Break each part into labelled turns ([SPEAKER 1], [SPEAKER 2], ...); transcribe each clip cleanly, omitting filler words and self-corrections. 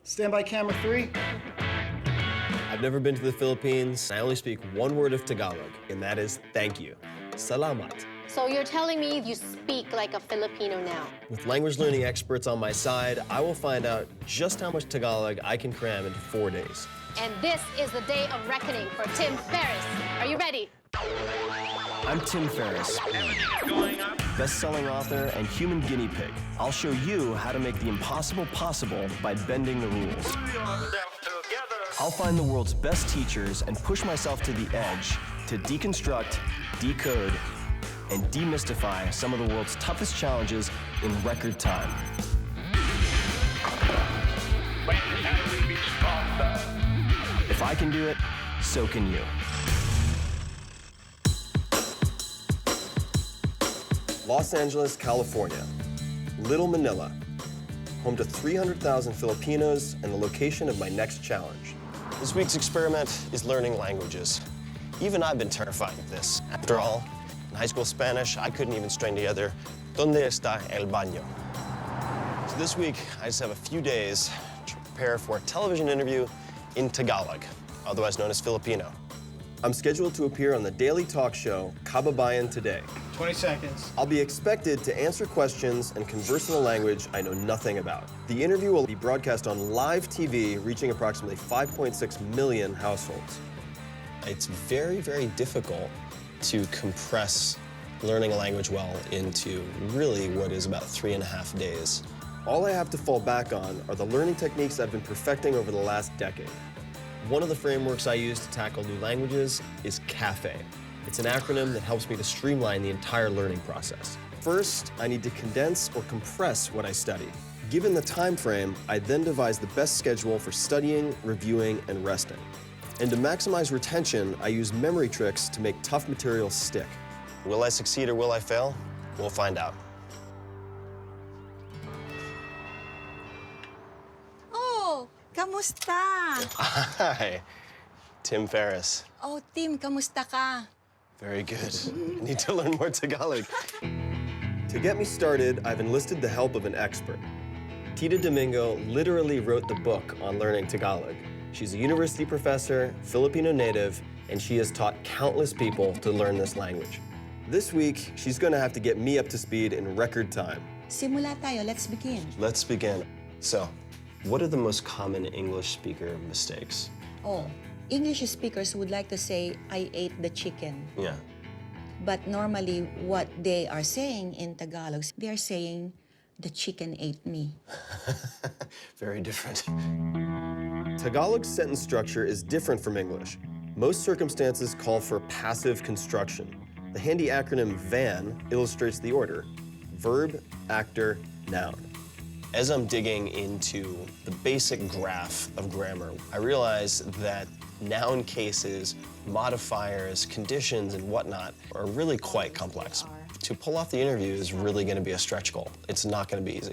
[SPEAKER 1] Stand by camera 3.
[SPEAKER 2] I've never been to the Philippines. I only speak one word of Tagalog, and that is thank you. Salamat.
[SPEAKER 3] So you're telling me you speak like a Filipino now?
[SPEAKER 2] With language learning experts on my side, I will find out just how much Tagalog I can cram into 4 days.
[SPEAKER 3] And this is the day of reckoning for Tim Ferriss. Are you ready?
[SPEAKER 2] I'm Tim Ferriss, best-selling author and human guinea pig. I'll show you how to make the impossible possible by bending the rules. I'll find the world's best teachers and push myself to the edge to deconstruct, decode, and demystify some of the world's toughest challenges in record time. If I can do it, so can you. Los Angeles, California. Little Manila, home to 300,000 Filipinos and the location of my next challenge. This week's experiment is learning languages. Even I've been terrified of this. After all, in high school Spanish, I couldn't even string together, ¿Dónde está el baño? So this week, I just have a few days to prepare for a television interview in Tagalog, otherwise known as Filipino. I'm scheduled to appear on the daily talk show, Kababayan Today.
[SPEAKER 1] 20 seconds.
[SPEAKER 2] I'll be expected to answer questions and converse in a language I know nothing about. The interview will be broadcast on live TV, reaching approximately 5.6 million households. It's very, very difficult to compress learning a language well into really what is about 3.5 days. All I have to fall back on are the learning techniques I've been perfecting over the last decade. One of the frameworks I use to tackle new languages is CAFE. It's an acronym that helps me to streamline the entire learning process. First, I need to condense or compress what I study. Given the time frame, I then devise the best schedule for studying, reviewing, and resting. And to maximize retention, I use memory tricks to make tough material stick. Will I succeed or will I fail? We'll find out.
[SPEAKER 4] Oh, kamusta?
[SPEAKER 2] Hi, Tim Ferriss.
[SPEAKER 4] Oh, Tim, kamusta ka?
[SPEAKER 2] Very good. I need to learn more Tagalog. To get me started, I've enlisted the help of an expert. Tita Domingo literally wrote the book on learning Tagalog. She's a university professor, Filipino native, and she has taught countless people to learn this language. This week, she's gonna have to get me up to speed in record time.
[SPEAKER 4] Simula tayo, let's begin.
[SPEAKER 2] Let's begin. So, what are the most common English speaker mistakes?
[SPEAKER 4] Oh, English speakers would like to say, I ate the chicken.
[SPEAKER 2] Yeah.
[SPEAKER 4] But normally, what they are saying in Tagalog, they are saying, the chicken ate me.
[SPEAKER 2] Very different. Tagalog's sentence structure is different from English. Most circumstances call for passive construction. The handy acronym VAN illustrates the order: verb, actor, noun. As I'm digging into the basic graph of grammar, I realize that noun cases, modifiers, conditions, and whatnot are really quite complex. To pull off the interview is really going to be a stretch goal. It's not going to be easy.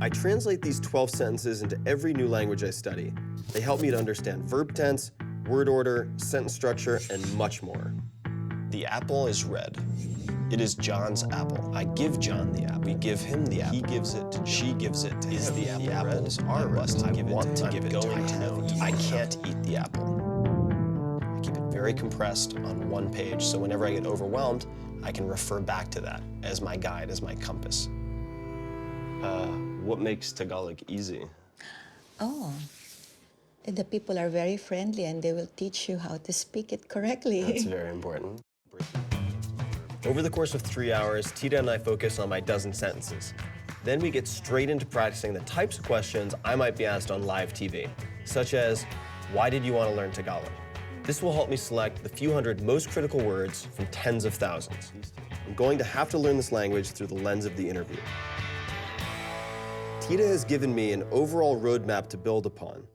[SPEAKER 2] I translate these 12 sentences into every new language I study. They help me to understand verb tense, word order, sentence structure, and much more. The apple is red. It is John's apple. I give John the apple. We give him the apple. He gives it to She gives it to Is him. The apple red? Apples are red. I want to give it to him. I can't eat the apple. I keep it very compressed on one page, so whenever I get overwhelmed, I can refer back to that as my guide, as my compass. What makes Tagalog easy?
[SPEAKER 4] Oh, the people are very friendly and they will teach you how to speak it correctly.
[SPEAKER 2] That's very important. Over the course of 3 hours, Tita and I focus on my dozen sentences. Then we get straight into practicing the types of questions I might be asked on live TV, such as, why did you want to learn Tagalog? This will help me select the few hundred most critical words from tens of thousands. I'm going to have to learn this language through the lens of the interview. Tita has given me an overall roadmap to build upon.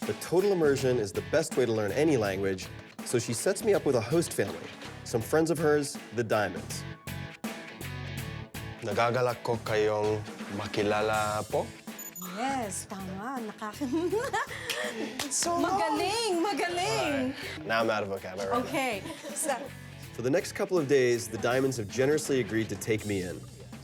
[SPEAKER 2] The total immersion is the best way to learn any language, so she sets me up with a host family, some friends of hers, the Diamonds. Nagagalak ko kayong makilala po?
[SPEAKER 4] Yes, tama.
[SPEAKER 2] So
[SPEAKER 4] Magaling.
[SPEAKER 2] Now I'm out of vocabulary.
[SPEAKER 4] Okay. So,
[SPEAKER 2] For the next couple of days, the Diamonds have generously agreed to take me in.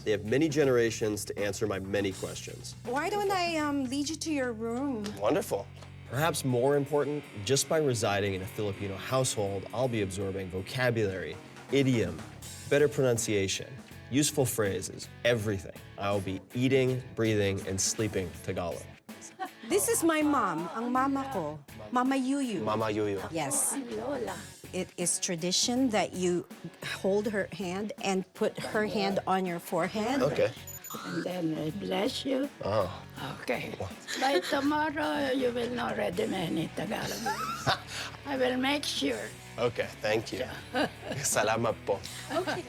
[SPEAKER 2] They have many generations to answer my many questions.
[SPEAKER 5] Why don't I lead you to your room?
[SPEAKER 2] Wonderful. Perhaps more important, just by residing in a Filipino household, I'll be absorbing vocabulary, idiom, better pronunciation, useful phrases, everything. I'll be eating, breathing, and sleeping Tagalog.
[SPEAKER 5] This is my mom, ang mama ko, Mama Yuyu.
[SPEAKER 2] Mama Yuyu.
[SPEAKER 5] Yes. It is tradition that you hold her hand and put her hand on your forehead.
[SPEAKER 2] Okay.
[SPEAKER 6] And then I bless you.
[SPEAKER 2] Oh.
[SPEAKER 6] Okay. By tomorrow, you will know already many Tagalog words. I will make sure.
[SPEAKER 2] Okay, thank you. Salamat po.
[SPEAKER 5] Okay.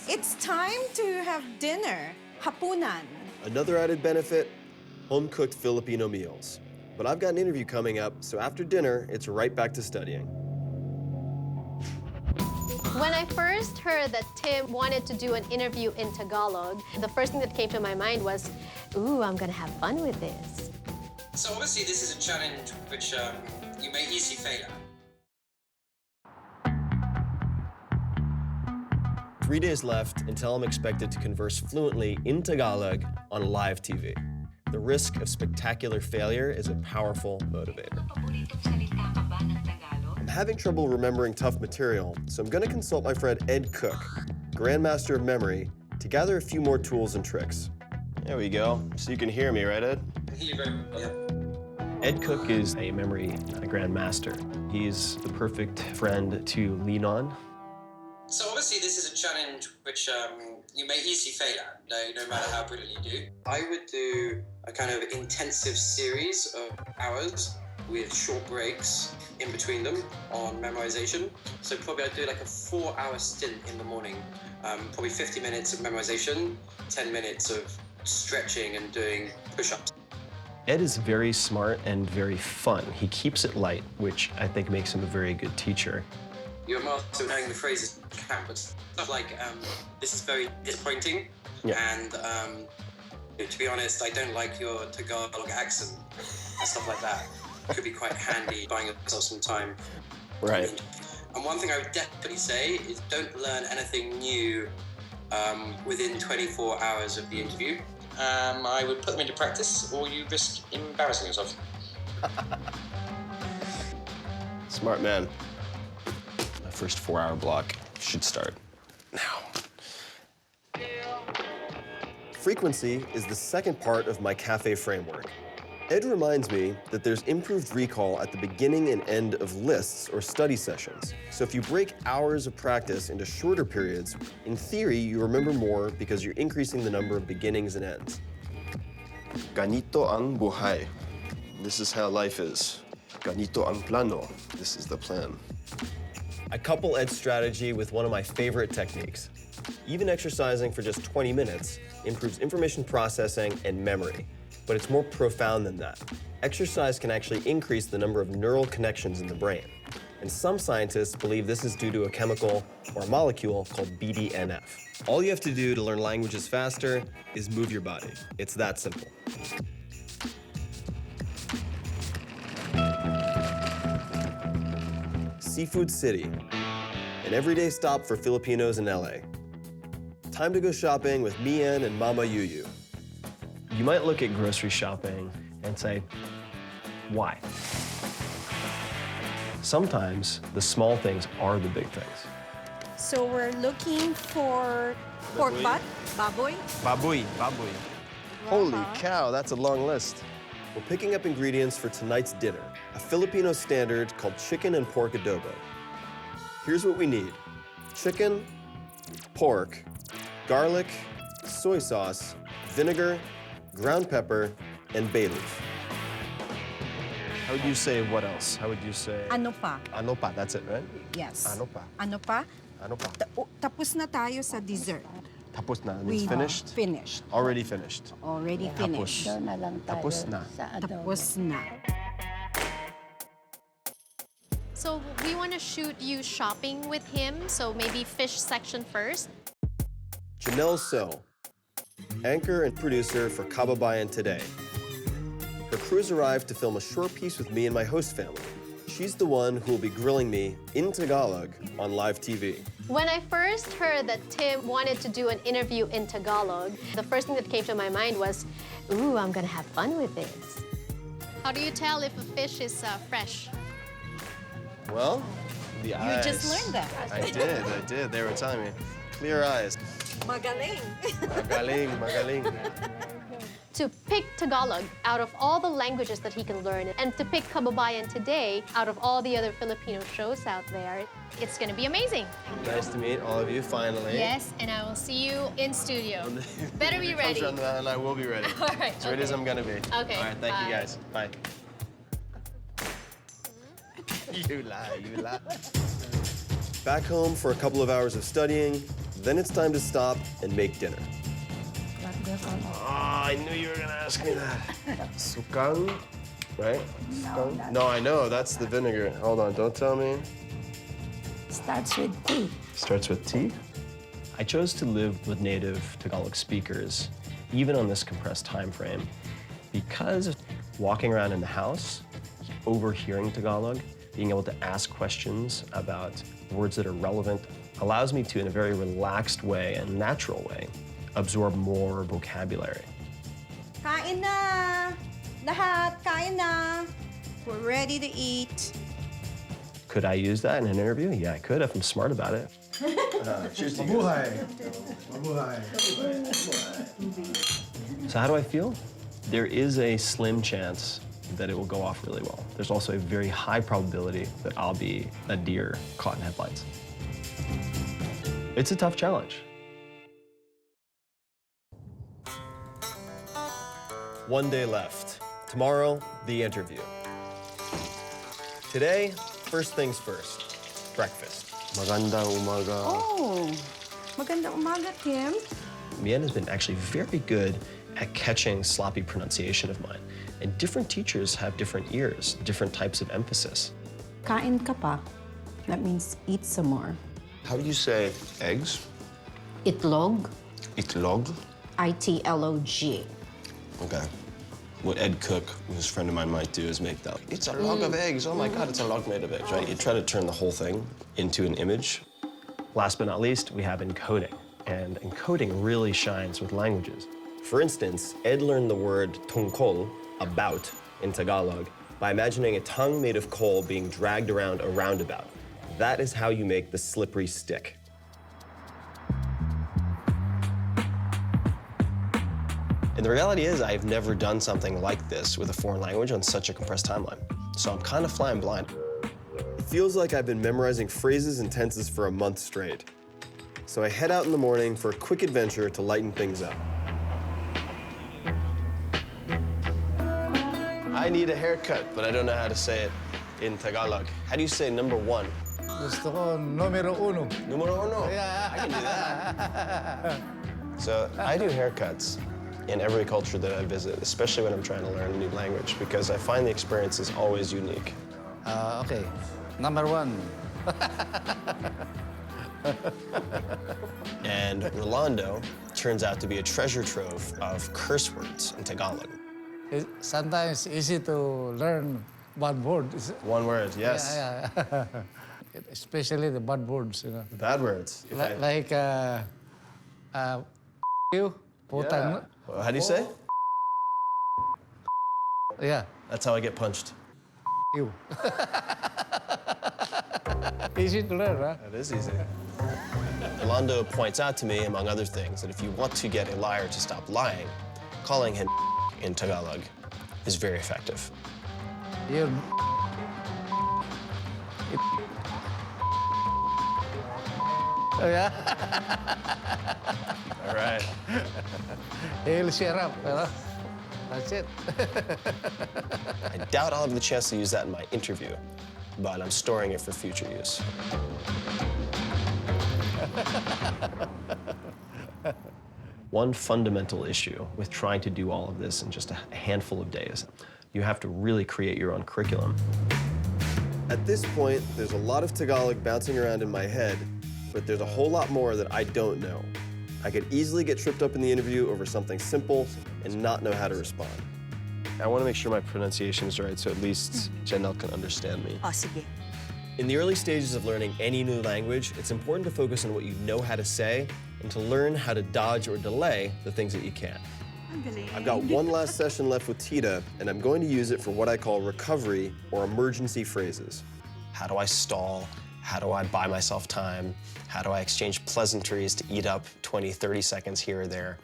[SPEAKER 5] It's time to have dinner, hapunan.
[SPEAKER 2] Another added benefit, home-cooked Filipino meals. But I've got an interview coming up, so after dinner, it's right back to studying.
[SPEAKER 3] When I first heard that Tim wanted to do an interview in Tagalog, the first thing that came to my mind was, ooh, I'm gonna have fun with this.
[SPEAKER 7] So obviously this is a challenge which you may easily fail at.
[SPEAKER 2] 3 days left until I'm expected to converse fluently in Tagalog on live TV. The risk of spectacular failure is a powerful motivator. I'm having trouble remembering tough material, so I'm going to consult my friend Ed Cook, Grandmaster of Memory, to gather a few more tools and tricks. There we go. So you can hear me, right, Ed? Ed Cook is a memory grandmaster. He's the perfect friend to lean on.
[SPEAKER 7] So obviously this is a challenge which you may easily fail at, no matter how brilliantly you do. I would do a kind of intensive series of hours with short breaks in between them on memorization. So probably I'd do like a 4-hour stint in the morning, probably 50 minutes of memorization, 10 minutes of stretching and doing push-ups.
[SPEAKER 2] Ed is very smart and very fun. He keeps it light, which I think makes him a very good teacher.
[SPEAKER 7] You're a master of knowing the phrases count, but stuff like, this is very disappointing, and to be honest, I don't like your Tagalog accent, and stuff like that. Could be quite handy buying yourself some time.
[SPEAKER 2] Right.
[SPEAKER 7] And one thing I would definitely say is don't learn anything new within 24 hours of the interview. I would put them into practice, or you risk embarrassing yourself.
[SPEAKER 2] Smart man. My first 4-hour block should start now. Frequency is the second part of my cafe framework. Ed reminds me that there's improved recall at the beginning and end of lists or study sessions. So if you break hours of practice into shorter periods, in theory, you remember more because you're increasing the number of beginnings and ends. Ganito ang buhay. This is how life is. Ganito ang plano. This is the plan. I couple Ed's strategy with one of my favorite techniques. Even exercising for just 20 minutes improves information processing and memory. But it's more profound than that. Exercise can actually increase the number of neural connections in the brain. And some scientists believe this is due to a chemical or a molecule called BDNF. All you have to do to learn languages faster is move your body. It's that simple. Seafood City, an everyday stop for Filipinos in LA. Time to go shopping with Mian and Mama Yuyu. You might look at grocery shopping and say, why? Sometimes the small things are the big things.
[SPEAKER 5] So we're looking for pork butt, baboy.
[SPEAKER 2] Baboy. Holy cow, that's a long list. We're picking up ingredients for tonight's dinner, a Filipino standard called chicken and pork adobo. Here's what we need: chicken, pork, garlic, soy sauce, vinegar, ground pepper, and bay leaf. How would you say what else? How would you say?
[SPEAKER 5] Ano pa?
[SPEAKER 2] Ano pa, that's it, right?
[SPEAKER 5] Yes.
[SPEAKER 2] Ano pa?
[SPEAKER 5] Ano pa?
[SPEAKER 2] Ano pa?
[SPEAKER 5] Tapos na tayo sa dessert.
[SPEAKER 2] Tapos na, means finished?
[SPEAKER 5] Finished.
[SPEAKER 2] Already finished.
[SPEAKER 5] Already finished.
[SPEAKER 6] Doon na lang tayo
[SPEAKER 2] Tapos na.
[SPEAKER 6] sa adobo.
[SPEAKER 5] Tapos na.
[SPEAKER 3] So we want to shoot you shopping with him, so maybe fish section first.
[SPEAKER 2] Janelle So, anchor and producer for Kababayan Today. Her crew's arrived to film a short piece with me and my host family. She's the one who will be grilling me in Tagalog on live TV.
[SPEAKER 3] When I first heard that Tim wanted to do an interview in Tagalog, the first thing that came to my mind was, ooh, I'm gonna have fun with this. How do you tell if a fish is fresh?
[SPEAKER 2] Well, the eyes.
[SPEAKER 5] You just learned that.
[SPEAKER 2] I did. They were telling me. Clear eyes.
[SPEAKER 5] Magaling.
[SPEAKER 2] Magaling, magaling.
[SPEAKER 3] To pick Tagalog out of all the languages that he can learn, and to pick Kababayan today out of all the other Filipino shows out there, it's gonna be amazing.
[SPEAKER 2] Nice to meet all of you, finally.
[SPEAKER 3] Yes, and I will see you in studio. Better be ready.
[SPEAKER 2] Comes around the mountain, I will be ready.
[SPEAKER 3] All right.
[SPEAKER 2] As ready as I'm gonna be.
[SPEAKER 3] Okay,
[SPEAKER 2] All right, thank you
[SPEAKER 3] bye.
[SPEAKER 2] guys. Bye. You lie. Back home for a couple of hours of studying, then it's time to stop and make dinner. Oh, I knew you were gonna ask me that. Sukang, right? Sukang? No, I know, that's the vinegar. Hold on, don't tell me.
[SPEAKER 6] Starts with T.
[SPEAKER 2] Starts with T?
[SPEAKER 8] I chose to live with native Tagalog speakers, even on this compressed time frame, because walking around in the house, overhearing Tagalog, being able to ask questions about words that are relevant, allows me to, in a very relaxed way and natural way, absorb more vocabulary.
[SPEAKER 5] Kain na! Lahat, kain na! We're ready to eat.
[SPEAKER 8] Could I use that in an interview? Yeah, I could if I'm smart about it.
[SPEAKER 2] Cheers to you.
[SPEAKER 8] So how do I feel? There is a slim chance that it will go off really well. There's also a very high probability that I'll be a deer caught in headlights. It's a tough challenge.
[SPEAKER 2] One day left. Tomorrow, the interview. Today, first things first, breakfast. Magandang umaga.
[SPEAKER 5] Oh, magandang umaga, Tim.
[SPEAKER 8] Mien has been actually very good at catching sloppy pronunciation of mine. And different teachers have different ears, different types of emphasis.
[SPEAKER 5] Kain ka pa. That means eat some more.
[SPEAKER 9] How do you say eggs?
[SPEAKER 5] Itlog.
[SPEAKER 9] Itlog?
[SPEAKER 5] I-T-L-O-G.
[SPEAKER 9] Okay. What Ed Cook, who's a friend of mine, might do is make that. It's a log of eggs. Oh my God, it's a log made of eggs, right? You try to turn the whole thing into an image.
[SPEAKER 8] Last but not least, we have encoding. And encoding really shines with languages.
[SPEAKER 2] For instance, Ed learned the word tungkol, about, in Tagalog, by imagining a tongue made of coal being dragged around a roundabout. That is how you make the slippery stick. And the reality is, I've never done something like this with a foreign language on such a compressed timeline. So I'm kind of flying blind. It feels like I've been memorizing phrases and tenses for a month straight. So I head out in the morning for a quick adventure to lighten things up. I need a haircut, but I don't know how to say it in Tagalog. How do you say number one?
[SPEAKER 10] Gusto ko numero uno.
[SPEAKER 2] Numero uno. I can do that. So I do haircuts in every culture that I visit, especially when I'm trying to learn a new language, because I find the experience is always unique.
[SPEAKER 10] Okay. Number one.
[SPEAKER 2] And Rolando turns out to be a treasure trove of curse words in Tagalog.
[SPEAKER 10] It's sometimes easy to learn bad words.
[SPEAKER 2] One word, yes.
[SPEAKER 10] Yeah. Especially the bad words, you know.
[SPEAKER 2] Bad words.
[SPEAKER 10] Like you, putang.
[SPEAKER 2] Yeah. Well, how do you say?
[SPEAKER 10] Yeah,
[SPEAKER 2] That's how I get punched.
[SPEAKER 10] you. Easy to learn, huh?
[SPEAKER 2] That is easy. Rolando points out to me, among other things, that if you want to get a liar to stop lying, calling him in Tagalog is very effective.
[SPEAKER 10] You. Oh, yeah?
[SPEAKER 2] All right.
[SPEAKER 10] He'll share up, you know? That's it.
[SPEAKER 2] I doubt I'll have the chance to use that in my interview, but I'm storing it for future use.
[SPEAKER 8] One fundamental issue with trying to do all of this in just a handful of days, you have to really create your own curriculum.
[SPEAKER 2] At this point, there's a lot of Tagalog bouncing around in my head, but there's a whole lot more that I don't know. I could easily get tripped up in the interview over something simple and not know how to respond. I want to make sure my pronunciation is right, so at least Janelle can understand me.
[SPEAKER 5] Oh, sige.
[SPEAKER 2] In the early stages of learning any new language, it's important to focus on what you know how to say and to learn how to dodge or delay the things that you can't. I've got one last session left with Tita, and I'm going to use it for what I call recovery or emergency phrases.
[SPEAKER 9] How do I stall? How do I buy myself time? How do I exchange pleasantries to eat up 20, 30 seconds here or there?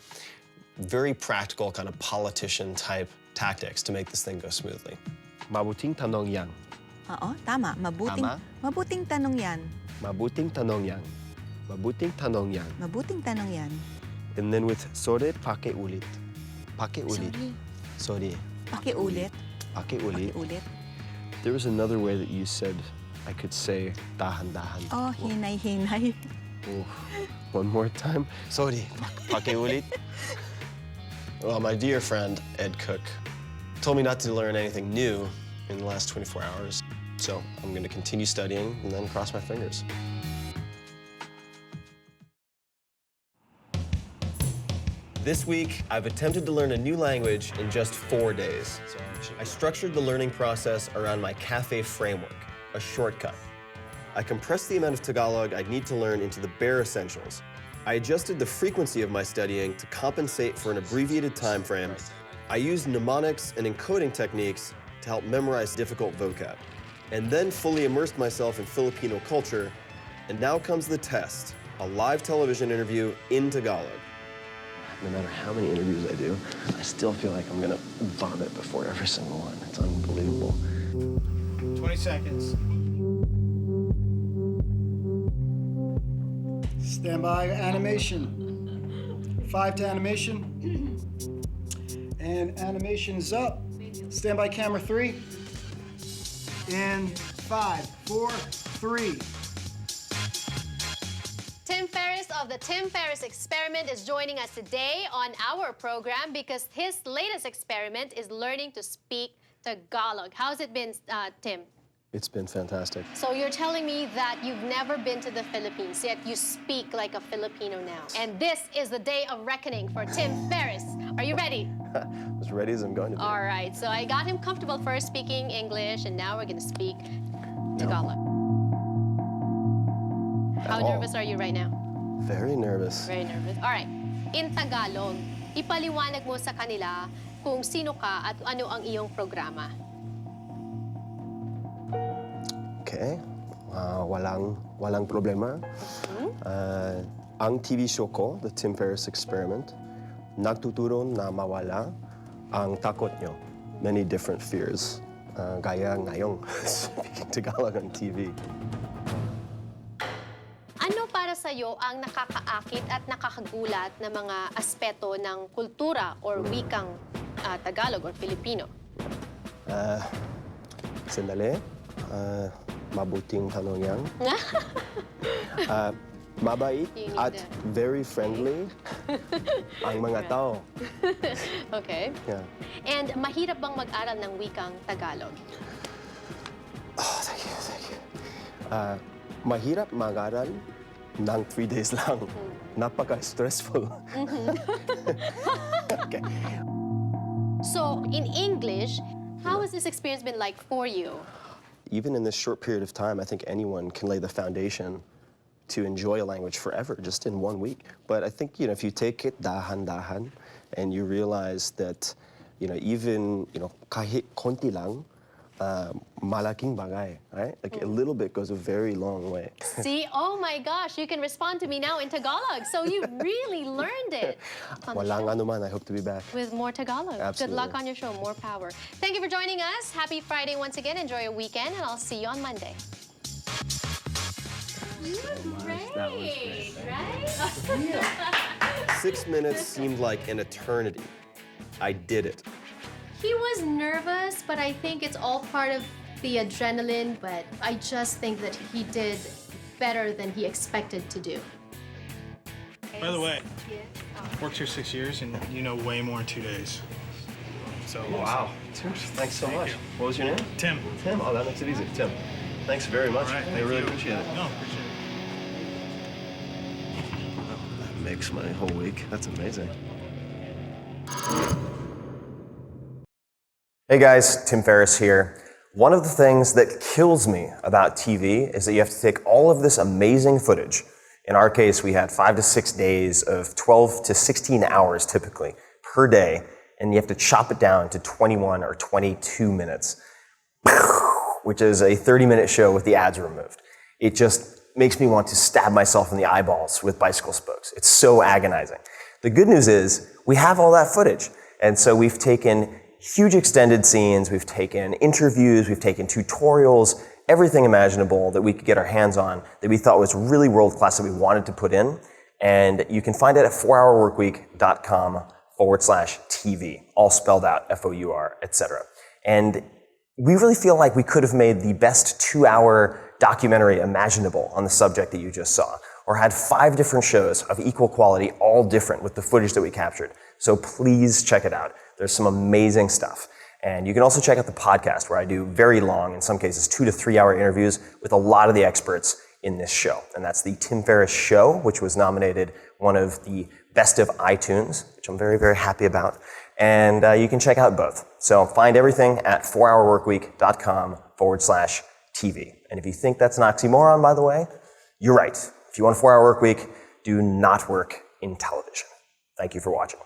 [SPEAKER 9] Very practical kind of politician-type tactics to make this thing go smoothly.
[SPEAKER 8] Mabuting tanong yan.
[SPEAKER 4] Oo, tama. Mabuting tanong yan.
[SPEAKER 8] Mabuting tanong yan. Mabuting tanong yan.
[SPEAKER 4] Mabuting tanong yan.
[SPEAKER 8] And then with sorry, pakiulit. Pakiulit.
[SPEAKER 4] Sorry.
[SPEAKER 8] Sorry.
[SPEAKER 4] Pakiulit.
[SPEAKER 8] Pakiulit.
[SPEAKER 4] Pakiulit.
[SPEAKER 8] There was another way that you said I could say dahan-dahan.
[SPEAKER 4] Oh, hinay-hinay.
[SPEAKER 8] Oh, one more time.
[SPEAKER 9] Sorry, pakiulit. Well, my dear friend, Ed Cook, told me not to learn anything new in the last 24 hours. So I'm going to continue studying and then cross my fingers.
[SPEAKER 2] This week, I've attempted to learn a new language in just 4 days. I structured the learning process around my CAFE framework, a shortcut. I compressed the amount of Tagalog I'd need to learn into the bare essentials. I adjusted the frequency of my studying to compensate for an abbreviated time frame. I used mnemonics and encoding techniques to help memorize difficult vocab, and then fully immersed myself in Filipino culture. And now comes the test, a live television interview in Tagalog.
[SPEAKER 8] No matter how many interviews I do, I still feel like I'm gonna vomit before every single one. It's unbelievable.
[SPEAKER 1] 20 seconds. Stand by animation. 5 to animation. And animation's up. Stand by camera 3. And 5, 4, 3.
[SPEAKER 3] Tim Ferriss of the Tim Ferriss Experiment is joining us today on our program because his latest experiment is learning to speak Tagalog. How's it been, Tim?
[SPEAKER 8] It's been fantastic.
[SPEAKER 3] So you're telling me that you've never been to the Philippines, yet you speak like a Filipino now. And this is the day of reckoning for Tim Ferriss. Are you ready?
[SPEAKER 8] As ready as I'm going to be.
[SPEAKER 3] All right, so I got him comfortable first speaking English, and now we're going to speak Tagalog. How nervous are you right now?
[SPEAKER 8] Very nervous.
[SPEAKER 3] Very nervous. All right. In Tagalog, ipaliwanag mo sa kanila kung sino ka at ano ang iyong programa.
[SPEAKER 8] Okay. Walang problema. Ang TV show ko, The Tim Ferriss Experiment, nagtuturo na mawala ang takot nyo. Many different fears. Gaya ngayong speaking Tagalog on TV.
[SPEAKER 3] Ano para sa'yo ang nakakaakit at nakakagulat na mga aspeto ng kultura or wikang Tagalog or Filipino?
[SPEAKER 8] Sandali. Mabuting tanong yan. Mabait at very friendly ang mga tao.
[SPEAKER 3] Okay.
[SPEAKER 8] Yeah.
[SPEAKER 3] And mahirap bang mag-aral ng wikang Tagalog?
[SPEAKER 8] Oh, thank you. Mahirap mag-aral ng 3 days lang. Napaka-stressful. Okay.
[SPEAKER 3] So, in English, how has this experience been like for you?
[SPEAKER 8] Even in this short period of time, I think anyone can lay the foundation to enjoy a language forever, just in 1 week. But I think, if you take it dahan-dahan and you realize that, even, kahit konti lang, malaking bagay, right? Like a little bit goes a very long way.
[SPEAKER 3] See, oh my gosh, you can respond to me now in Tagalog. So you really learned it.
[SPEAKER 8] Walang anuman, I hope to be back.
[SPEAKER 3] With more Tagalog.
[SPEAKER 8] Absolutely.
[SPEAKER 3] Good luck on your show, more power. Thank you for joining us. Happy Friday once again. Enjoy your weekend, and I'll see you on Monday. Great, right?
[SPEAKER 2] 6 minutes seemed like an eternity. I did it.
[SPEAKER 3] He was nervous, but I think it's all part of the adrenaline, but I just think that he did better than he expected to do.
[SPEAKER 1] By the way, worked here 6 years, and you know way more in 2 days. So
[SPEAKER 8] Wow. Thanks so much.
[SPEAKER 1] you.
[SPEAKER 8] What was your name?
[SPEAKER 1] Tim.
[SPEAKER 8] Tim. Oh, that makes it easy. Tim. Thanks very much.
[SPEAKER 1] All right,
[SPEAKER 8] I
[SPEAKER 1] thank
[SPEAKER 8] really
[SPEAKER 1] you.
[SPEAKER 8] appreciate it.
[SPEAKER 1] No, appreciate it.
[SPEAKER 8] That makes my whole week. That's amazing.
[SPEAKER 2] Hey guys, Tim Ferriss here. One of the things that kills me about TV is that you have to take all of this amazing footage. In our case, we had 5 to 6 days of 12 to 16 hours typically per day, and you have to chop it down to 21 or 22 minutes, which is a 30-minute show with the ads removed. It just makes me want to stab myself in the eyeballs with bicycle spokes. It's so agonizing. The good news is we have all that footage. And so we've taken huge extended scenes, we've taken interviews, we've taken tutorials, everything imaginable that we could get our hands on that we thought was really world-class that we wanted to put in. And you can find it at 4hourworkweek.com/TV, all spelled out, F-O-U-R, etc. And we really feel like we could have made the best 2-hour documentary imaginable on the subject that you just saw, or had 5 different shows of equal quality, all different with the footage that we captured. So please check it out. There's some amazing stuff. And you can also check out the podcast where I do very long, in some cases 2 to 3 hour interviews with a lot of the experts in this show. And that's the Tim Ferriss Show, which was nominated one of the best of iTunes, which I'm very, very happy about. And you can check out both. So find everything at 4hourworkweek.com/TV. And if you think that's an oxymoron, by the way, you're right. If you want a 4-hour work week, do not work in television. Thank you for watching.